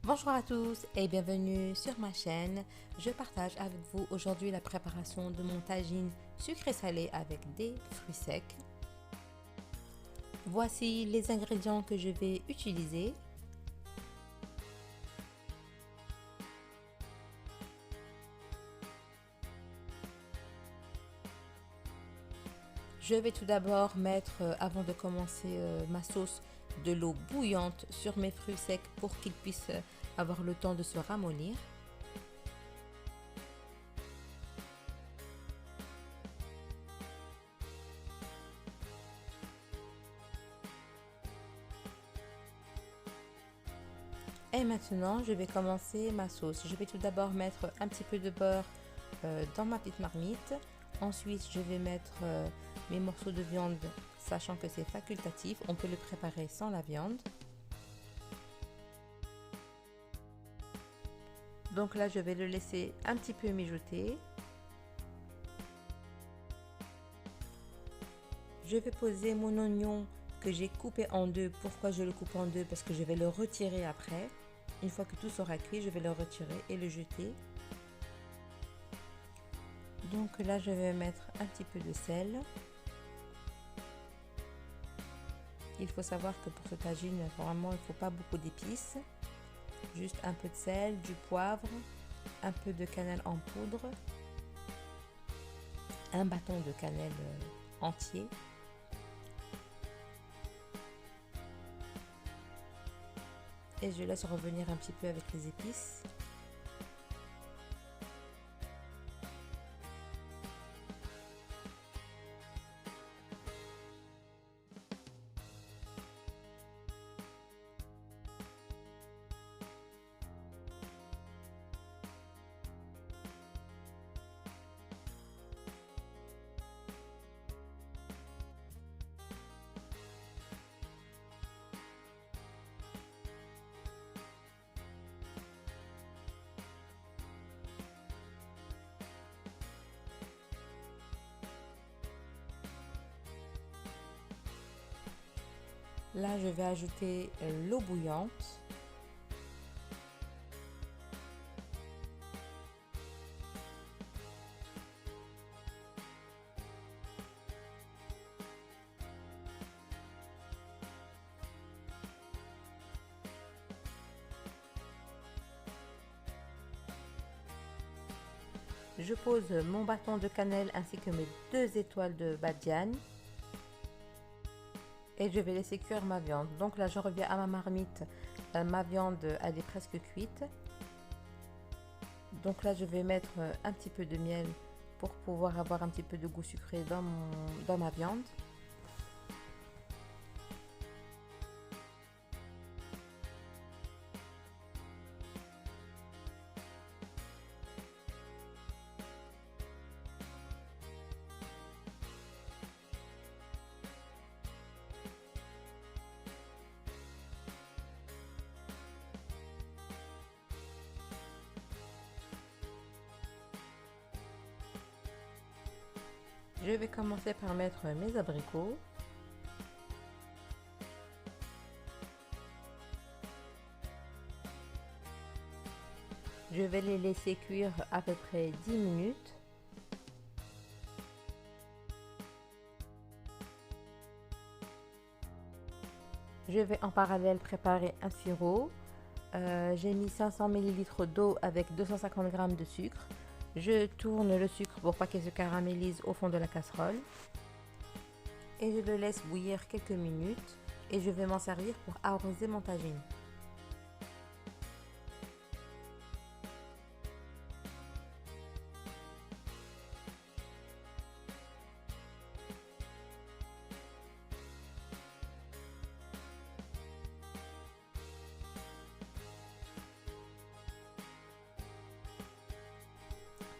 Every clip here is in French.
Bonjour à tous et bienvenue sur ma chaîne. Je partage avec vous aujourd'hui la préparation de mon tagine sucré salé avec des fruits secs. Voici les ingrédients que je vais utiliser. Je vais tout d'abord mettre, avant de commencer ma sauce, de l'eau bouillante sur mes fruits secs pour qu'ils puissent avoir le temps de se ramollir. Et maintenant, je vais commencer ma sauce. Je vais tout d'abord mettre un petit peu de beurre dans ma petite marmite. Ensuite, je vais mettre mes morceaux de viande, sachant que c'est facultatif. On peut le préparer sans la viande. Donc là, je vais le laisser un petit peu mijoter. Je vais poser mon oignon que j'ai coupé en deux. Pourquoi je le coupe en deux? Parce que je vais le retirer après. Une fois que tout sera cuit, je vais le retirer et le jeter. Donc là, je vais mettre un petit peu de sel. Il faut savoir que pour ce tagine, vraiment, il ne faut pas beaucoup d'épices. Juste un peu de sel, du poivre, un peu de cannelle en poudre, un bâton de cannelle entier. Et je laisse revenir un petit peu avec les épices. Là, je vais ajouter l'eau bouillante. Je pose mon bâton de cannelle ainsi que mes 2 étoiles de badiane. Et je vais laisser cuire ma viande. Donc là, je reviens à ma marmite. Ma viande, elle est presque cuite. Donc là, je vais mettre un petit peu de miel pour pouvoir avoir un petit peu de goût sucré dans ma viande. Je vais commencer par mettre mes abricots. Je vais les laisser cuire à peu près 10 minutes. Je vais en parallèle préparer un sirop. J'ai mis 500 ml d'eau avec 250 g de sucre. Je tourne le sucre pour pas qu'il se caramélise au fond de la casserole. Et je le laisse bouillir quelques minutes. Et je vais m'en servir pour arroser mon tagine.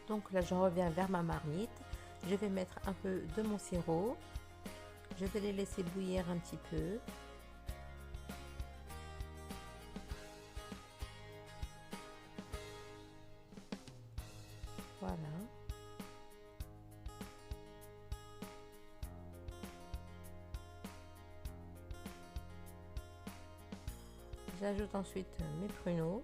Donc là, je reviens vers ma marmite. Je vais mettre un peu de mon sirop. Je vais les laisser bouillir un petit peu. Voilà. J'ajoute ensuite mes pruneaux.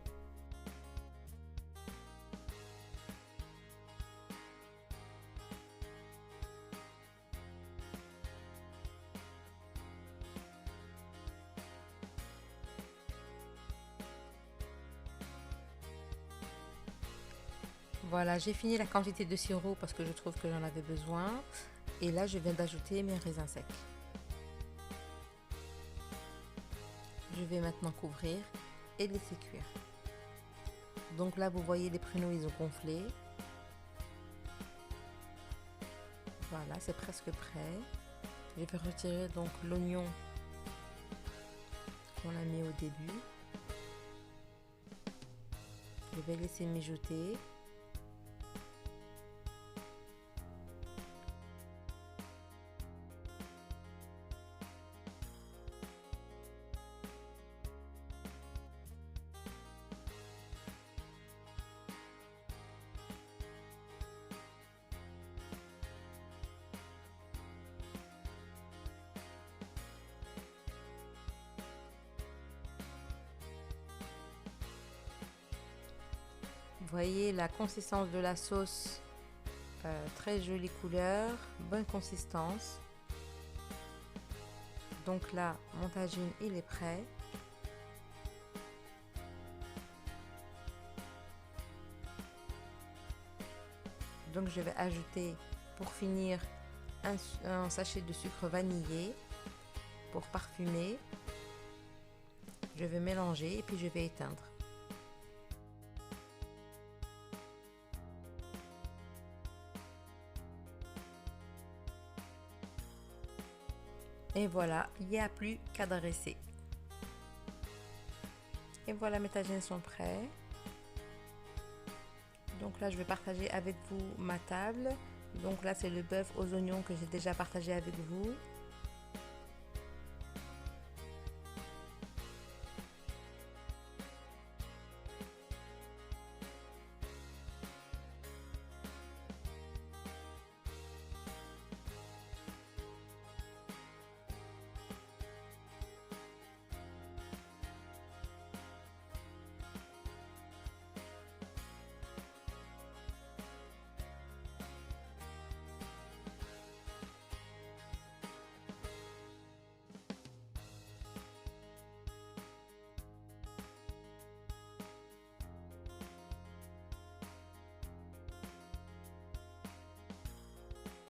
Voilà, j'ai fini la quantité de sirop parce que je trouve que j'en avais besoin. Et là, je viens d'ajouter mes raisins secs. Je vais maintenant couvrir et laisser cuire. Donc là, vous voyez, les pruneaux, ils ont gonflé. Voilà, c'est presque prêt. Je vais retirer donc l'oignon qu'on a mis au début. Je vais laisser mijoter. Vous voyez la consistance de la sauce, très jolie couleur, bonne consistance. Donc là, mon tagine, il est prêt. Donc je vais ajouter pour finir un sachet de sucre vanillé pour parfumer. Je vais mélanger et puis je vais éteindre. Et voilà, il n'y a plus qu'à dresser. Et voilà, mes tagines sont prêts. Donc là, je vais partager avec vous ma table. Donc là, c'est le bœuf aux oignons que j'ai déjà partagé avec vous.